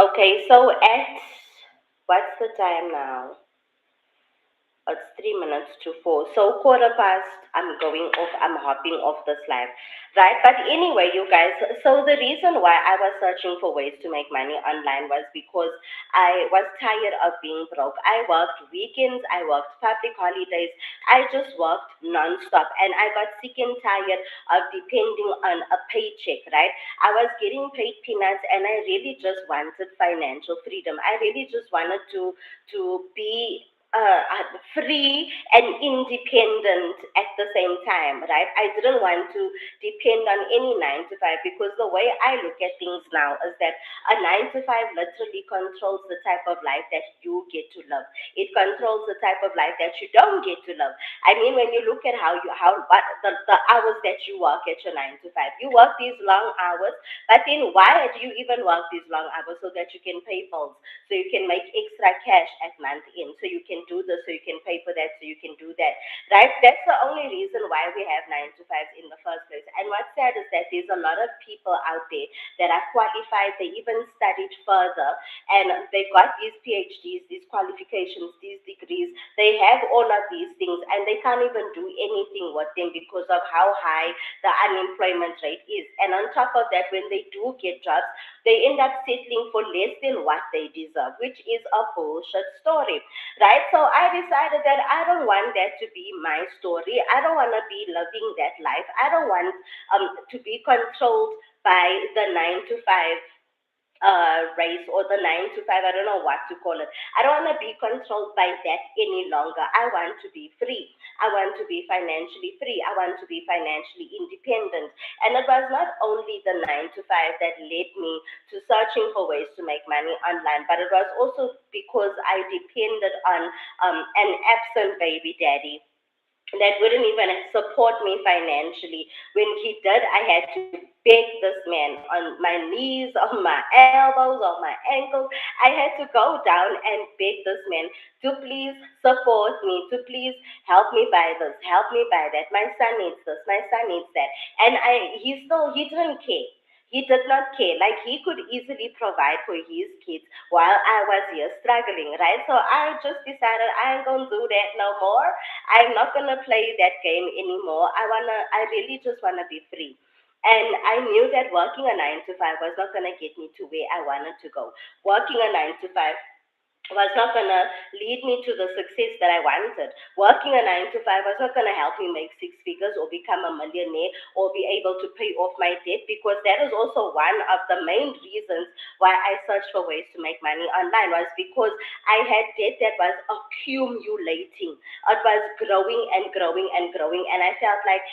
Okay, so at what's the time now? It's 3 minutes to four. So quarter past, I'm going off, I'm hopping off this live. Right? But anyway, you guys, so the reason why I was searching for ways to make money online was because I was tired of being broke. I worked weekends, I worked public holidays, I just worked non-stop and I got sick and tired of depending on a paycheck, right? I was getting paid peanuts and I really just wanted financial freedom. I really just wanted to be free and independent at the same time, right? I didn't want to depend on any 9 to 5 because the way I look at things now is that a 9 to 5 literally controls the type of life that you get to live. It controls the type of life that you don't get to live. I mean, when you look at how what the hours that you work at your 9 to 5, you work these long hours, but then why do you even work these long hours? So that you can pay bills, so you can make extra cash at month end, so you can do this, so you can pay for that, so you can do that, right? That's the only reason why we have 9 to 5s in the first place. And what's sad is that there's a lot of people out there that are qualified, they even studied further, and they got these PhDs, these qualifications, these degrees, they have all of these things, and they can't even do anything with them because of how high the unemployment rate is. And on top of that, when they do get jobs, they end up settling for less than what they deserve, which is a bullshit story, right? So I decided that I don't want that to be my story. I don't want to be living that life. I don't want to be controlled by the 9 to 5 race or the 9 to 5. I don't know what to call it. I don't want to be controlled by that any longer. I want to be free. I want to be financially free. I want to be financially independent. And it was not only the 9 to 5 that led me to searching for ways to make money online, but it was also because I depended on an absent baby daddy that wouldn't even support me financially. When he did, I had to beg this man on my knees, on my elbows, on my ankles. I had to go down and beg this man to please support me, to please help me buy this, help me buy that. My son needs this, my son needs that. And he didn't care. He did not care. Like he could easily provide for his kids while I was here struggling, right? So I just decided I ain't gonna do that no more. I'm not gonna play that game anymore. I really just wanna be free. And I knew that working a 9 to 5 was not gonna get me to where I wanted to go. Working a 9 to 5 was not going to lead me to the success that I wanted. Working a 9 to 5 was not going to help me make six figures or become a millionaire or be able to pay off my debt, because that is also one of the main reasons why I searched for ways to make money online, was because I had debt that was accumulating. It was growing and growing and growing, and I felt like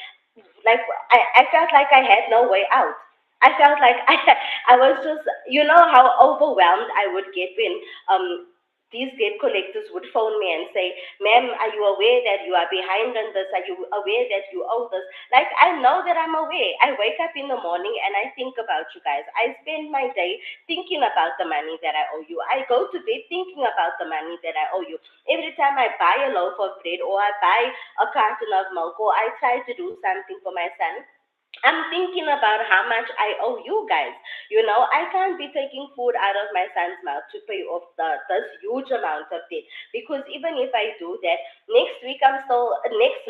I felt like I had no way out. I felt like I was just, you know how overwhelmed I would get when these debt collectors would phone me and say, "Ma'am, are you aware that you are behind on this? Are you aware that you owe this?" Like, I know that I'm aware. I wake up in the morning and I think about you guys. I spend my day thinking about the money that I owe you. I go to bed thinking about the money that I owe you. Every time I buy a loaf of bread or I buy a carton of milk or I try to do something for my son, I'm thinking about how much I owe you guys. You know, I can't be taking food out of my son's mouth to pay off this huge amount of debt. Because even if I do that, next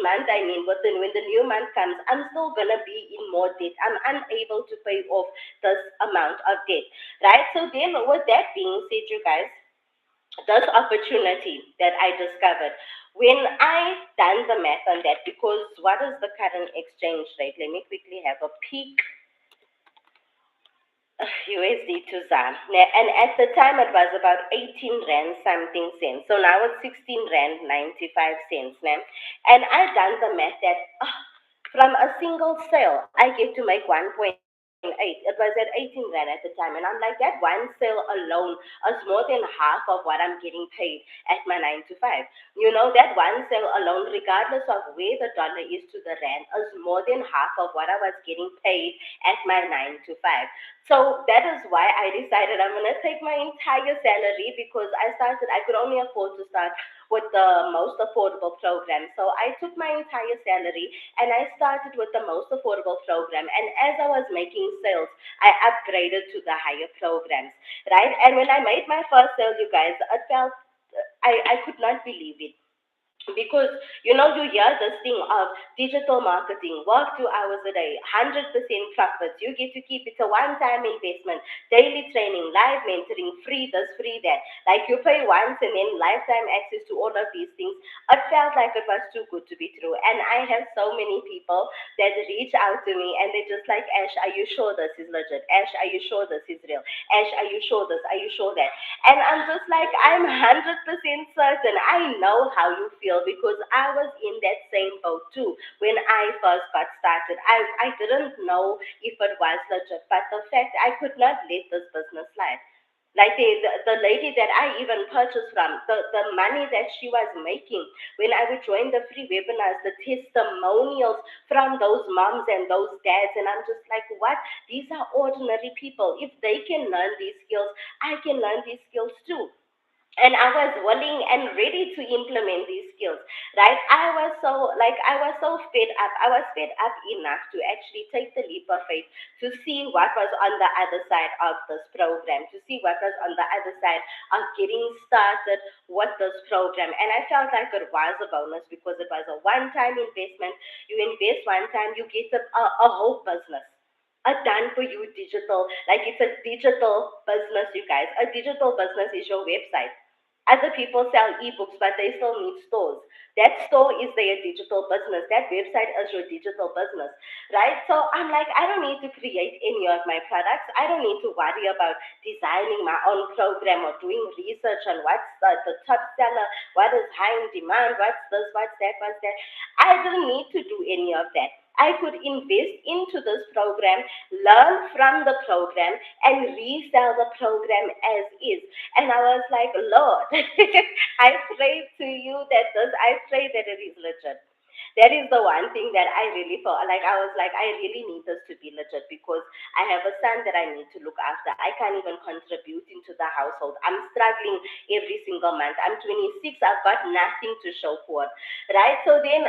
month, I mean, when the new month comes, I'm still gonna be in more debt. I'm unable to pay off this amount of debt, right? So then, with that being said, you guys, this opportunity that I discovered, when I done the math on that, because what is the current exchange rate? Let me quickly have a peek. USD to ZAR. And at the time it was about 18 Rand something cents. So now it's 16 Rand 95 cents. And I done the math that from a single sale, I get to make 1.8. It was at 18 Rand at the time. And I'm like, that one sale alone is more than half of what I'm getting paid at my 9 to 5. You know, that one sale alone, regardless of where the dollar is to the Rand, is more than half of what I was getting paid at my 9 to 5. So that is why I decided I'm gonna take my entire salary, because I could only afford to start with the most affordable program. So I took my entire salary and I started with the most affordable program. And as I was making sales, I upgraded to the higher programs, right? And when I made my first sale, you guys, it felt I could not believe it because you hear this thing of digital marketing, work 2 hours a day, 100% profits, you get to keep, it's a one-time investment, daily training, live mentoring, free this, free that, like you pay once and then lifetime access to all of these things. It felt like it was too good to be true, and I have so many people that reach out to me and they're just like, Ash, are you sure this is legit? Ash, are you sure this is real? Ash, are you sure this? Are you sure that? And I'm just like, I'm 100% certain. I know how you feel because I was in that same boat too when I first got started. I didn't know if it was legit, but the fact I could not let this business slide. Like the lady that I even purchased from, the money that she was making when I would join the free webinars, the testimonials from those moms and those dads, and I'm just like, what? These are ordinary people. If they can learn these skills, I can learn these skills too. And I was willing and ready to implement these skills, right? I was so fed up. I was fed up enough to actually take the leap of faith to see what was on the other side of this program, to see what was on the other side of getting started with this program. And I felt like it was a bonus because it was a one-time investment. You invest one time, you get a whole business, a done for you digital, like it's a digital business, you guys. A digital business is your website. Other people sell ebooks, but they still need stores. That store is their digital business. That website is your digital business, right? So I'm like, I don't need to create any of my products. I don't need to worry about designing my own program or doing research on what's the top seller, what is high in demand, what's this, what's that, what's that. I didn't need to do any of that. I could invest into this program, learn from the program, and resell the program as is. And I was like, Lord, I pray to you that I pray that it is legit. That is the one thing that I really felt like. I was like, I really need this to be legit because I have a son that I need to look after. I can't even contribute into the household. I'm struggling every single month. I'm 26. I've got nothing to show for it, right? So then,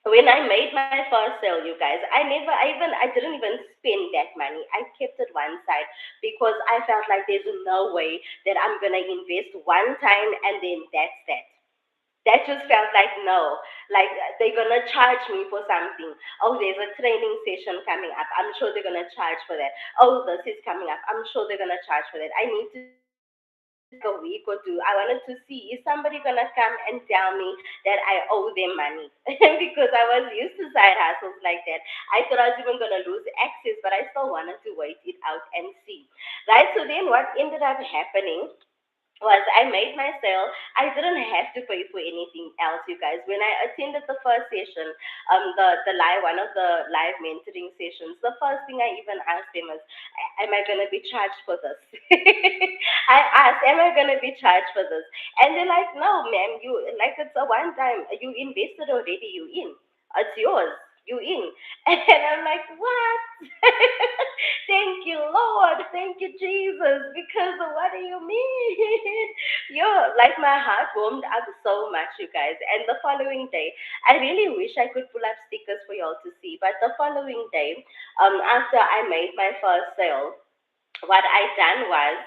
when I made my first sale, you guys, I didn't even spend that money. I kept it one side because I felt like there's no way that I'm gonna invest one time and then that's that. That just felt like no, like they're gonna charge me for something. Oh, there's a training session coming up. I'm sure they're gonna charge for that. Oh, this is coming up. I'm sure they're gonna charge for that. I need to like a week or two. I wanted to see, is somebody gonna come and tell me that I owe them money? Because I was used to side hustles like that. I thought I was even gonna lose access, but I still wanted to wait it out and see. Right? So then what ended up happening was I made my sale. I didn't have to pay for anything else, you guys. When I attended the first session, the live one of the live mentoring sessions, the first thing I even asked them is, "Am I gonna be charged for this?" I asked, "Am I gonna be charged for this?" And they're like, "No, ma'am. You like it's a one time. You invested already. You in. It's yours. You in." And I'm like, "What?" Thank you, Lord. Thank you, Jesus. Because what do you mean? Like my heart warmed up so much, you guys. And the following day, I really wish I could pull up stickers for y'all to see. But the following day, after I made my first sale, what I done was,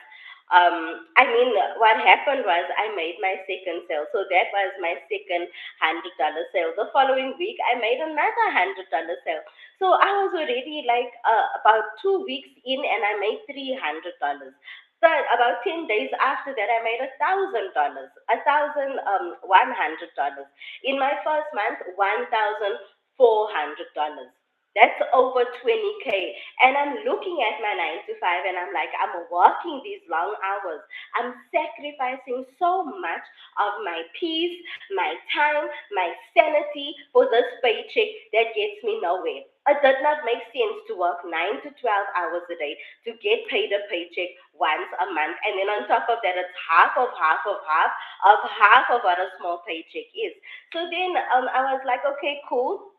what happened was I made my second sale. So that was my second $100 sale. The following week, I made another $100 sale. So I was already like about 2 weeks in, and I made $300. But about 10 days after that, I made $1,000, $1,100. In my first month, $1,400. That's over 20K. And I'm looking at my 9 to 5 and I'm like, I'm working these long hours. I'm sacrificing so much of my peace, my time, my sanity for this paycheck that gets me nowhere. It did not make sense to work 9 to 12 hours a day to get paid a paycheck once a month. And then on top of that, it's half of what a small paycheck is. So then I was like, okay, cool.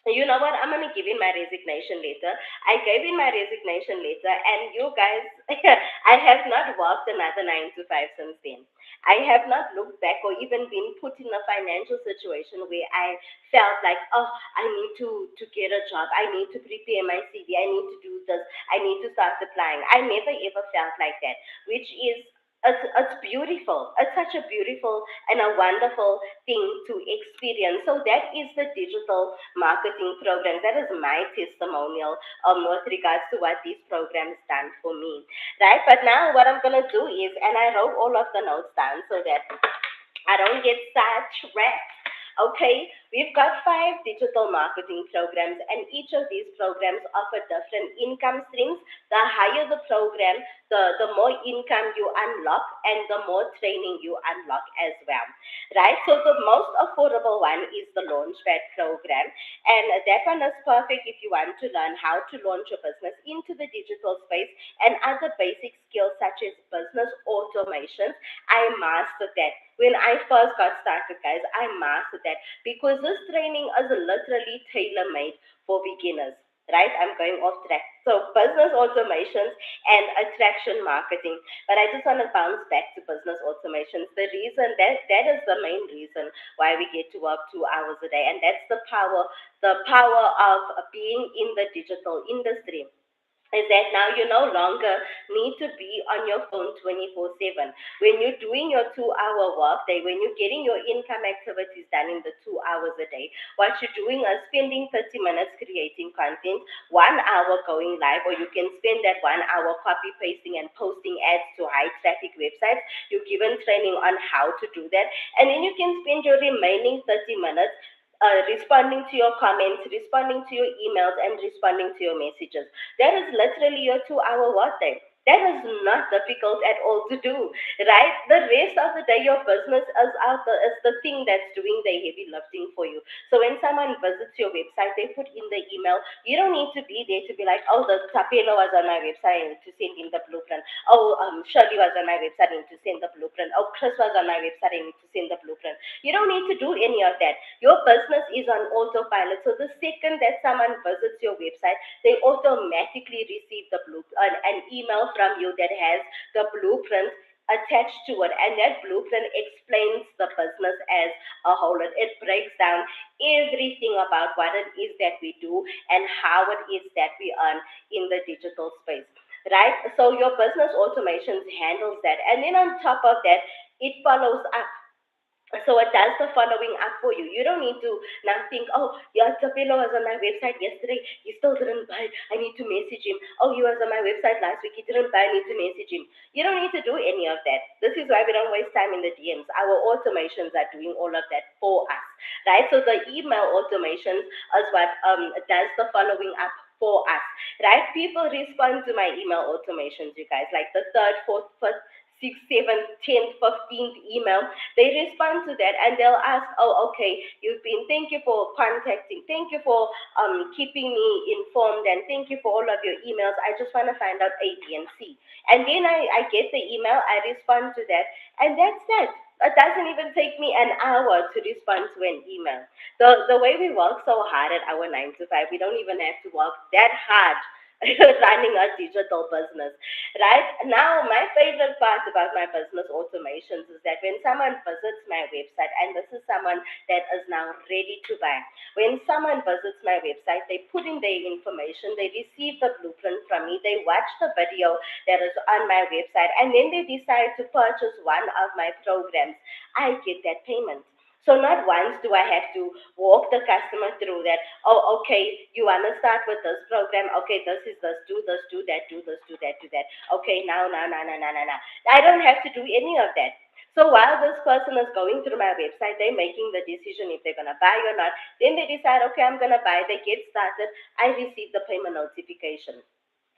You know what? I'm gonna give in my resignation letter. I gave in my resignation letter, and you guys, I have not worked another 9 to 5 since then. I have not looked back or even been put in a financial situation where I felt like, oh, I need to get a job. I need to prepare my CV. I need to do this. I need to start applying. I never ever felt like that, which is it's beautiful. It's such a beautiful and a wonderful thing to experience. So that is the digital marketing program. That is my testimonial with regards to what these programs done for me, right? But now what I'm gonna do is, and I wrote all of the notes down so that I don't get sidetracked. Okay, we've got five digital marketing programs, and each of these programs offer different income streams. The higher the program, the more income you unlock, and the more training you unlock as well. Right? So, the most affordable one is the Launchpad program, and that one is perfect if you want to learn how to launch your business into the digital space and other basic skills such as business automations. I mastered that when I first got started, guys. I mastered that because this training is literally tailor made for beginners. Right? I'm going off track. So, business automations and attraction marketing. But I just want to bounce back to business automations. The reason that is the main reason why we get to work 2 hours a day, and that's the power of being in the digital industry is that now you no longer need to be on your phone 24/7. When you're doing your 2 hour workday, when you're getting your income activities done in the 2 hours a day, what you're doing is spending 30 minutes creating content, 1 hour going live, or you can spend that 1 hour copy pasting and posting ads to high traffic websites. You're given training on how to do that, and then you can spend your remaining 30 minutes responding to your comments, responding to your emails, and responding to your messages. That is literally your 2 hour workday. That is not difficult at all to do, right? The rest of the day, your business is the thing that's doing the heavy lifting for you. So when someone visits your website, they put in the email. You don't need to be there to be like, oh, the Tapelo was on my website, I need to send in the blueprint. Oh, Shirley was on my website, I need to send the blueprint. Oh, Chris was on my website, I need to send the blueprint. You don't need to do any of that. Your business is on autopilot. So the second that someone visits your website, they automatically receive an email from you that has the blueprint attached to it, and that blueprint explains the business as a whole. It breaks down everything about what it is that we do and how it is that we earn in the digital space, right? So your business automations handles that, and then on top of that, it follows up. So it does the following up for you. You don't need to now think, oh, yeah, Tapelo was on my website yesterday. He still didn't buy. I need to message him. Oh, he was on my website last week. He didn't buy. I need to message him. You don't need to do any of that. This is why we don't waste time in the DMs. Our automations are doing all of that for us, right? So the email automations is what does the following up for us, right? People respond to my email automations, you guys, like the third, fourth, fifth, sixth, seventh, 10th, 15th email. They respond to that and they'll ask, oh, okay, thank you for contacting, thank you for keeping me informed, and thank you for all of your emails. I just want to find out A, B, and C. And then I get the email, I respond to that, and that's that. It doesn't even take me an hour to respond to an email. The way we work so hard at our 9 to 5, we don't even have to work that hard running a digital business. Right now, my favorite part about my business automations is that when someone visits my website, and this is someone that is now ready to buy, when someone visits my website, they put in their information, they receive the blueprint from me, they watch the video that is on my website, and then they decide to purchase one of my programs. I get that payment. So not once do I have to walk the customer through that. Oh, okay, you want to start with this program. Okay, this is this, do this, do that, do this, do that, do that. Okay, now. I don't have to do any of that. So while this person is going through my website, they're making the decision if they're going to buy or not. Then they decide, okay, I'm going to buy. They get started. I receive the payment notification.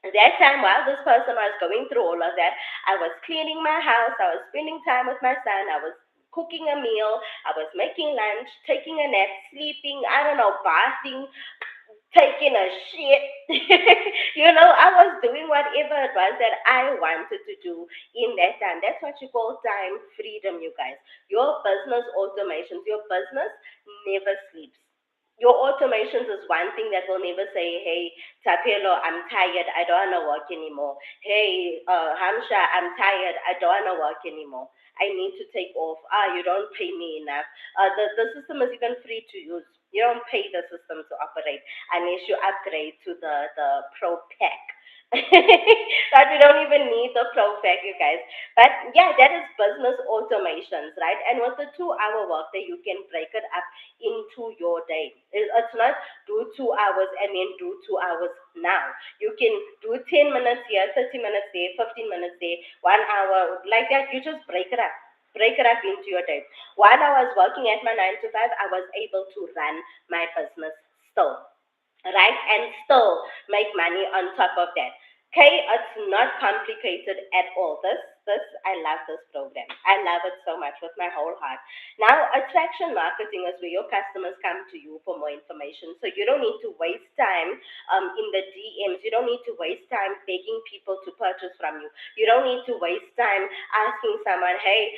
That time, while this person was going through all of that, I was cleaning my house, I was spending time with my son, I was cooking a meal, I was making lunch, taking a nap, sleeping, I don't know, bathing, taking a shit. I was doing whatever it was that I wanted to do in that time. That's what you call time freedom, you guys. Your business automations, your business never sleeps. Your automations is one thing that will never say, hey, Tapelo, I'm tired, I don't want to work anymore. Hey, Hamsha, I'm tired, I don't want to work anymore. I need to take off. You don't pay me enough. The system is even free to use. You don't pay the system to operate unless you upgrade to the Pro Pack. But we don't even need the Pro Pack, you guys. But yeah, that is business automations, right? And with the 2 hour workday, you can break it up into your day. It's not do 2 hours and then do 2 hours now. You can do 10 minutes here, 30 minutes there, 15 minutes there, 1 hour, like that. You just break it up. Break it up into your day. While I was working at my 9 to 5, I was able to run my business still, right? And still make money on top of that. Okay, it's not complicated at all. This, I love this program. I love it so much with my whole heart. Now, attraction marketing is where your customers come to you for more information. So you don't need to waste time in the DMs. You don't need to waste time begging people to purchase from you. You don't need to waste time asking someone, hey,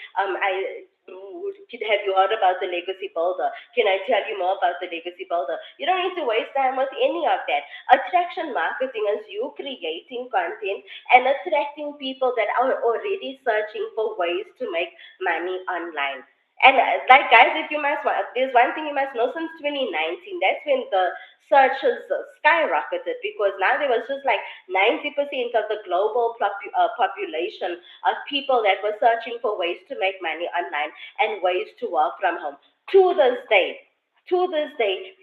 have you heard about the legacy builder? Can I tell you more about the legacy builder? You don't need to waste time with any of that. Attraction marketing is you creating content and attracting people that are already searching for ways to make money online. And like guys, if you must, there's one thing you must know. Since 2019, that's when the searches skyrocketed, because now there was just like 90% of the global population of people that were searching for ways to make money online and ways to work from home. To this day,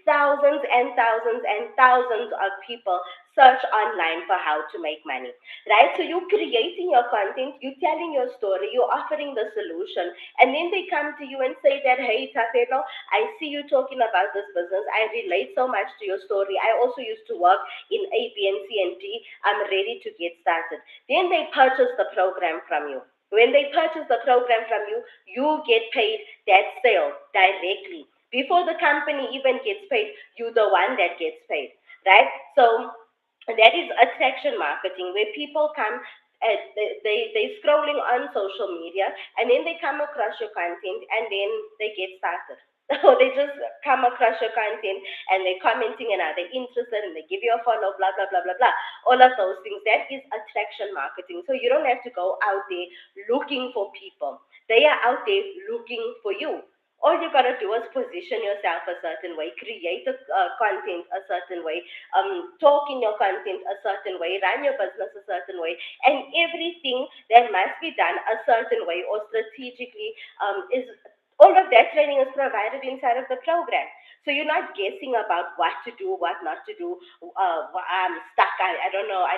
thousands and thousands and thousands of people search online for how to make money, right? So you're creating your content, you're telling your story, you're offering the solution, and then they come to you and say that, hey, Tapelo, I see you talking about this business. I relate so much to your story. I also used to work in A, B, and C and D. I'm ready to get started. Then they purchase the program from you. When they purchase the program from you, you get paid that sale directly. Before the company even gets paid, you're the one that gets paid, right? So that is attraction marketing, where people come, they scrolling on social media, and then they come across your content, and then they get started. Or they just come across your content and they're commenting and are they interested, and they give you a follow, blah blah blah blah blah. All of those things. That is attraction marketing. So you don't have to go out there looking for people. They are out there looking for you. All you gotta do is position yourself a certain way, create a content a certain way, talk in your content a certain way, run your business a certain way, and everything that must be done a certain way or strategically is all of that training is provided inside of the program. So you're not guessing about what to do, what not to do. I'm stuck. I don't know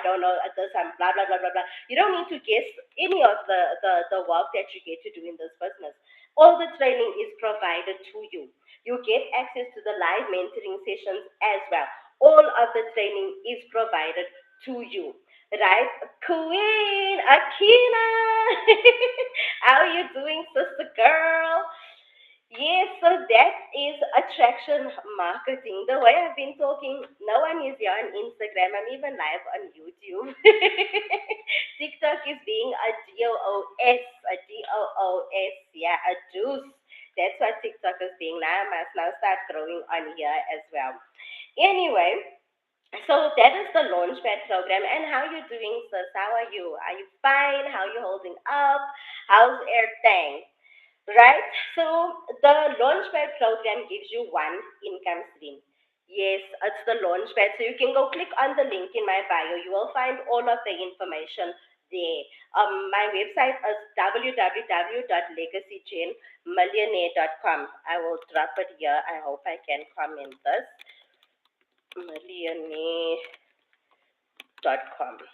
this. I'm blah blah blah blah blah. You don't need to guess any of the work that you get to do in this business. All the training is provided to you. You get access to the live mentoring sessions as well. All of the training is provided to you. Right? Queen Akina! How are you doing, sister girl? Yes, so that is attraction marketing. The way I've been talking, no one is here on Instagram. I'm even live on YouTube. TikTok is being a DOOS, yeah, a juice. That's what TikTok is being. Now I must now start growing on here as well. Anyway, so that is the Launchpad program. And how you doing, sis? How are you? Are you fine? How are you holding up? How's everything? Right? So the Launchpad program gives you one income stream. Yes, it's the Launchpad. So you can go click on the link in my bio. You will find all of the information there. My website is www.legacygenmillionaire.com. I will drop it here. I hope I can comment this. Millionaire.com.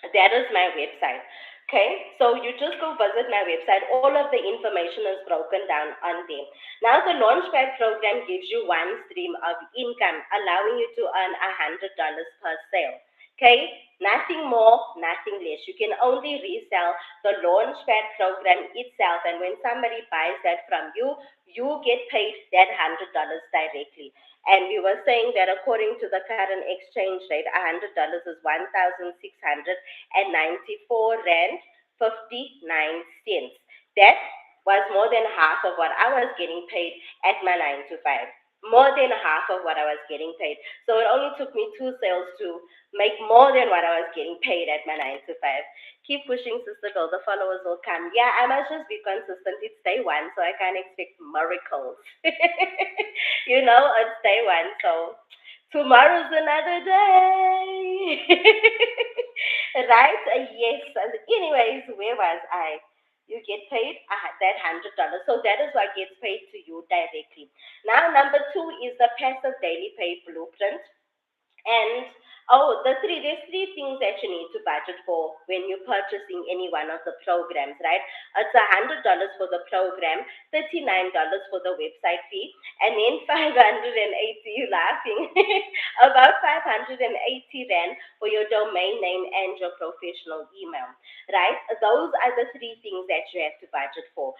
That is my website. Okay, so you just go visit my website. All of the information is broken down on there. Now, the Launchpad program gives you one stream of income, allowing you to earn $100 per sale. Okay, nothing more, nothing less. You can only resell the Launchpad program itself, and when somebody buys that from you, you get paid that $100 directly. And we were saying that according to the current exchange rate, $100 is 1,694 rand 59 cents. That was more than half of what I was getting paid at my 9 to 5. more than half of what I was getting paid. So it only took me two sales to make more than what I was getting paid at my 9 to 5. Keep pushing, sister girl. The followers will come. Yeah, I must just be consistent. It's day one, so I can't expect miracles. It's day one, so tomorrow's another day. Right? Yes. Anyways, where was I? You get paid that $100. So that is what gets paid to you directly. Now, number two is the passive daily pay blueprint. And there's three things that you need to budget for when you're purchasing any one of the programs, right? It's $100 for the program, $39 for the website fee, and then 580. You laughing? About 580 rand for your domain name and your professional email, right? Those are the three things that you have to budget for.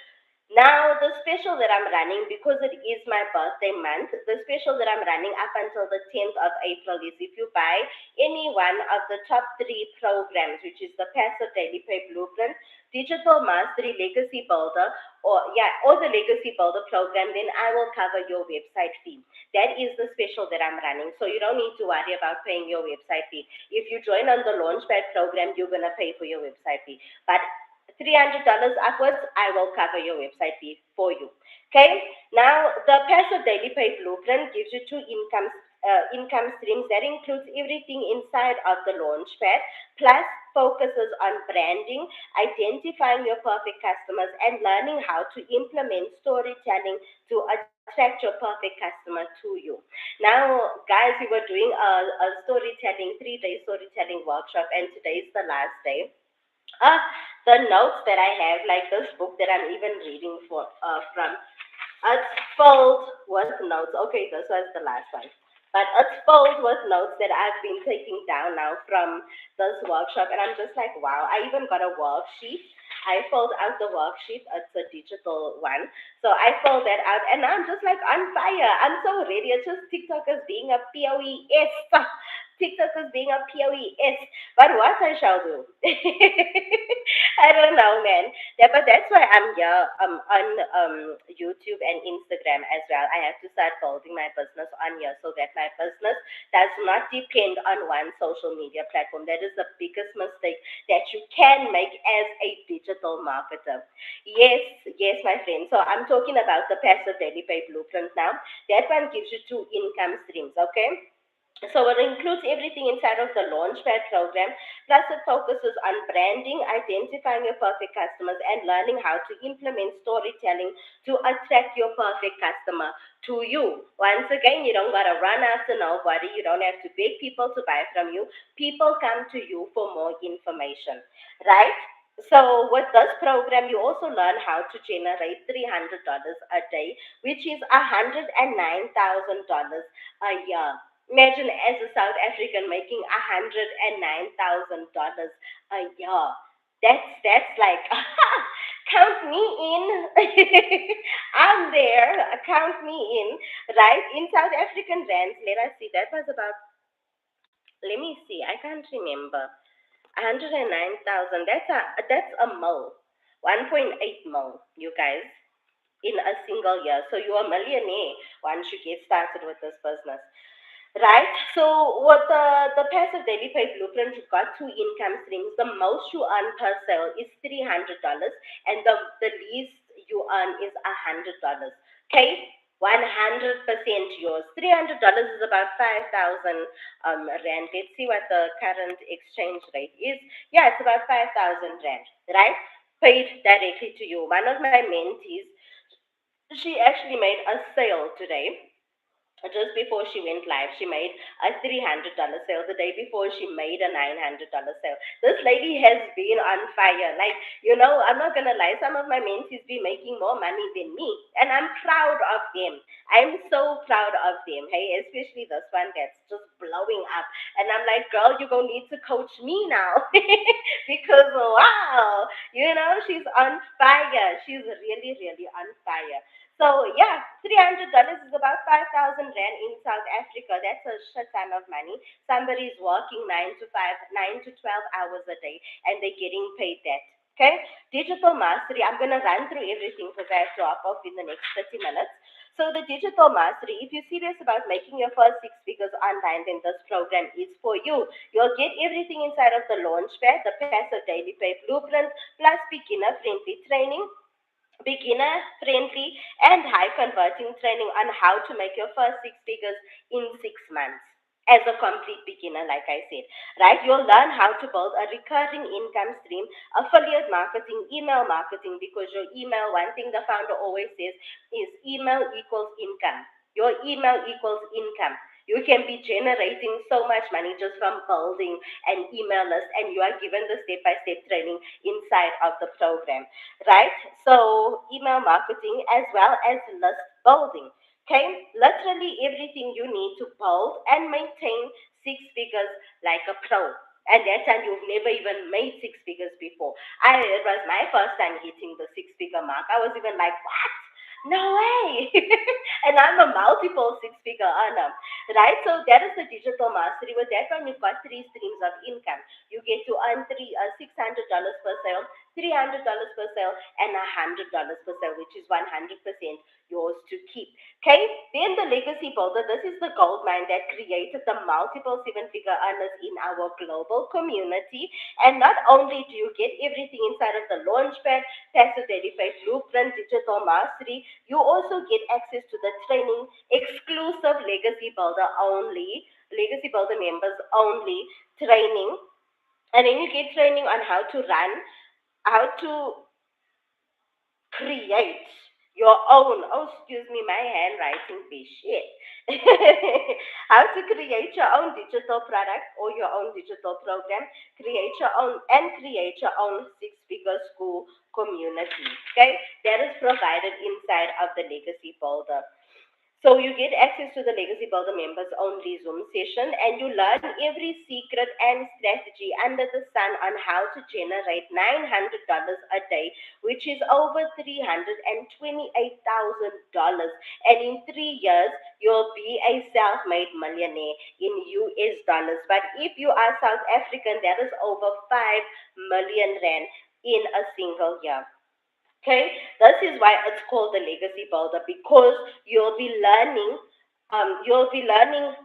Now, the special that I'm running, because it is my birthday month, the special that I'm running up until the 10th of April is if you buy any one of the top three programs, which is the Passive Daily Pay Blueprint, Digital Mastery Legacy Builder, or the Legacy Builder program, then I will cover your website fee. That is the special that I'm running. So you don't need to worry about paying your website fee. If you join on the Launchpad program, you're going to pay for your website fee. But $300 upwards, I will cover your website fee for you. Okay. Now, the Passive Daily Pay Blueprint gives you two income streams that includes everything inside of the Launchpad, plus focuses on branding, identifying your perfect customers, and learning how to implement storytelling to attract your perfect customer to you. Now, guys, we were doing a storytelling, 3-day storytelling workshop, and today is the last day. uh, the notes that I have, like this book that I'm even reading from, it's filled with notes. Okay, this was the last one. But it's filled with notes that I've been taking down now from this workshop. And I'm just like, wow, I even got a worksheet. I filled out the worksheet. It's a digital one. So I filled that out. And I'm just like on fire. I'm so ready. It's just TikTok as being a POES. TikTok as being a POES. But what I shall do? I don't know, man. Yeah, but that's why I'm here on YouTube and Instagram as well. I have to start building my business on here so that my business does not depend on one social media platform. That is the biggest mistake that you can make as a digital marketer. Yes, yes, my friend. So I'm talking about the Passive Daily Pay Blueprint now. That one gives you two income streams, okay? So it includes everything inside of the Launchpad program. Plus, it focuses on branding, identifying your perfect customers, and learning how to implement storytelling to attract your perfect customer to you. Once again, you don't gotta run after nobody. You don't have to beg people to buy from you. People come to you for more information, right? So with this program, you also learn how to generate $300 a day, which is $109,000 a year. Imagine as a South African making $109,000 a year. That's like count me in. I'm there. Count me in. Right in South African rands. Let us see. That was about. Let me see. I can't remember. 109,000. That's a mil. 1.8 mil. You guys, in a single year. So you're a millionaire once you get started with this business. Right. So with the passive daily pay blueprint, you've got two income streams. The most you earn per sale is $300, and the least you earn is $100. Okay. 100% yours. $300 is about 5,000 rand. Let's see what the current exchange rate is. Yeah, it's about 5,000 rand, right? Paid directly to you. One of my mentees, she actually made a sale today. Just before she went live, she made a $300 sale. The day before, she made a $900 sale. This lady has been on fire. Like, I'm not gonna lie, some of my mentees be making more money than me, and I'm proud of them. I'm so proud of them. Hey, especially this one that's just blowing up, and I'm like, girl, you're gonna need to coach me now because wow, she's on fire. She's really, really on fire. So yeah, $300 is about 5,000 rand in South Africa. That's a shit ton of money. Somebody's working 9 to 5, 9 to 12 hours a day, and they're getting paid that. Okay, digital mastery. I'm gonna run through everything because I have to hop off in the next 30 minutes. So the digital mastery, if you're serious about making your first six figures online, then this program is for you. You'll get everything inside of the Launchpad, the Passive Daily Pay Blueprint, plus beginner-friendly training, beginner friendly and high converting training on how to make your first six figures in 6 months as a complete beginner, like I said, right? You'll learn how to build a recurring income stream, affiliate marketing, email marketing, because your email, one thing the founder always says is email equals income. Your email equals income. You can be generating so much money just from building an email list, and you are given the step by step training inside of the program, right? So, email marketing as well as list building. Okay, literally everything you need to build and maintain six figures like a pro. And that time you've never even made six figures before. It was my first time hitting the six figure mark. I was even like, what? No way. And I'm a multiple six figure earner, right? So that is the digital mastery. With that one, you've got three streams of income. You get to earn $600 per sale, $300 per sale, and $100 per sale, which is 100% yours to keep. Okay, then the legacy builder. This is the gold mine that created the multiple seven-figure earners in our global community. And not only do you get everything inside of the Launchpad, Passive Daily Pay Blueprint, Digital Mastery, you also get access to the training, exclusive Legacy Builder members only training. And then you get training on how to create your own, oh, excuse me, my handwriting be shit. How to create your own digital product or your own digital program, create your own six-figure school community. Okay, that is provided inside of the Legacy Builder. So you get access to the Legacy Builder members only Zoom session, and you learn every secret and strategy under the sun on how to generate $900 a day, which is over $328,000. And in 3 years, you'll be a self-made millionaire in US dollars. But if you are South African, that is over 5 million rand in a single year. Okay, this is why it's called the legacy builder, because you'll be learning, um, you'll be learning,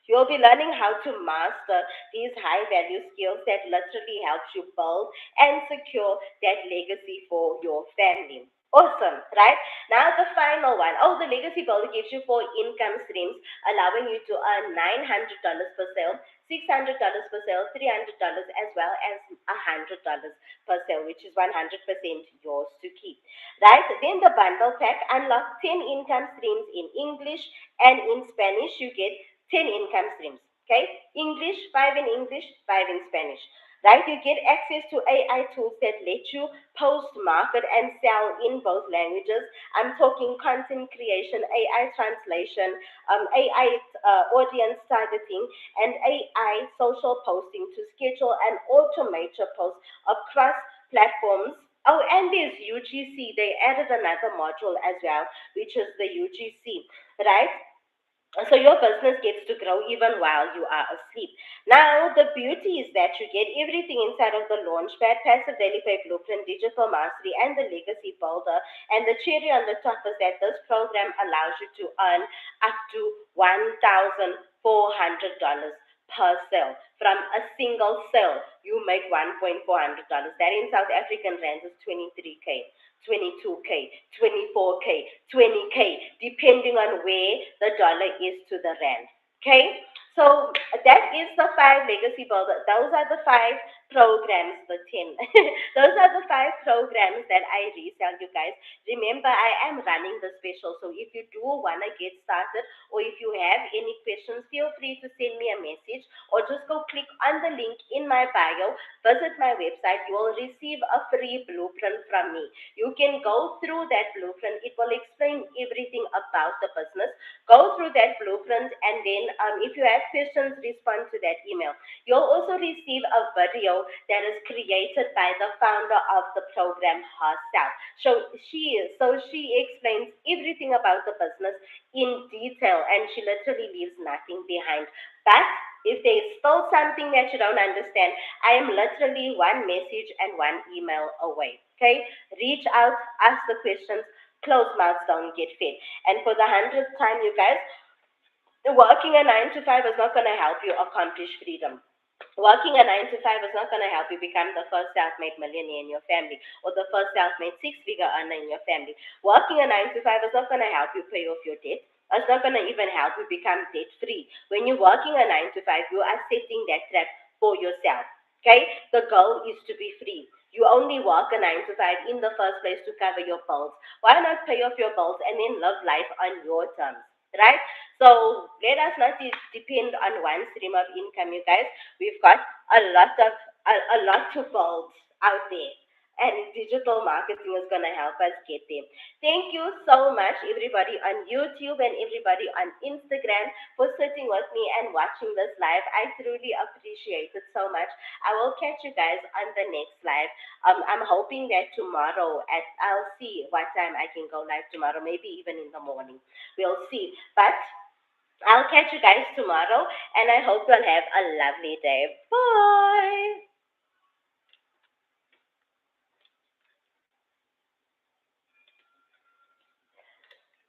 you'll be learning how to master these high value skills that literally helps you build and secure that legacy for your family. Awesome, right? Now the final one. Oh, the legacy builder gives you four income streams, allowing you to earn $900 per sale, $600 per sale, $300, as well as $100 per sale, which is 100% yours to keep. Right? Then the bundle pack unlocks 10 income streams in English, and in Spanish you get 10 income streams. Okay? English, 5 in English, 5 in Spanish. Right? You get access to AI tools that let you post, market, and sell in both languages. I'm talking content creation, AI translation, AI audience targeting, and AI social posting to schedule and automate your posts across platforms. Oh, and there's UGC. They added another module as well, which is the UGC, right? So your business gets to grow even while you are asleep. Now, the beauty is that you get everything inside of the Launchpad, Passive Daily Pay Blueprint, Digital Mastery, and the Legacy Builder. And the cherry on the top is that this program allows you to earn up to $1,400 per sale. From a single sale, you make $1,400. That in South African rands is 23K. 22K, 24K, 20K, depending on where the dollar is to the rand. Okay, so that is the five legacy builder. Those are the five programs, the 10. Those are the five programs that I resell, you guys. Remember, I am running the special. So if you do want to get started, or if you have any questions, feel free to send me a message, or just go click on the link in my bio, visit my website. You will receive a free blueprint from me. You can go through that blueprint. It will explain everything about the business. Go through that blueprint, and then if you have questions, respond to that email. You'll also receive a video that is created by the founder of the program herself. So she explains everything about the business in detail, and she literally leaves nothing behind. But if there is still something that you don't understand, I am literally one message and one email away. Okay? Reach out, ask the questions, Closed mouths don't get fed. And for the 100th time, you guys, working a 9 to 5 is not going to help you accomplish freedom. Working a 9 to 5 is not going to help you become the first self made millionaire in your family or the first self made six-figure earner in your family. Working a 9 to 5 is not going to help you pay off your debt. It's not going to even help you become debt free. When you're working a 9 to 5, you are setting that trap for yourself. Okay? The goal is to be free. You only work a 9 to 5 in the first place to cover your bills. Why not pay off your bills and then live life on your terms? Right? So let us not depend on one stream of income, you guys. We've got a lot to build out there. And digital marketing is going to help us get there. Thank you so much, everybody on YouTube and everybody on Instagram, for sitting with me and watching this live. I truly appreciate it so much. I will catch you guys on the next live. I'm hoping that tomorrow, I'll see what time I can go live tomorrow, maybe even in the morning. We'll see. But I'll catch you guys tomorrow, and I hope you'll have a lovely day. Bye.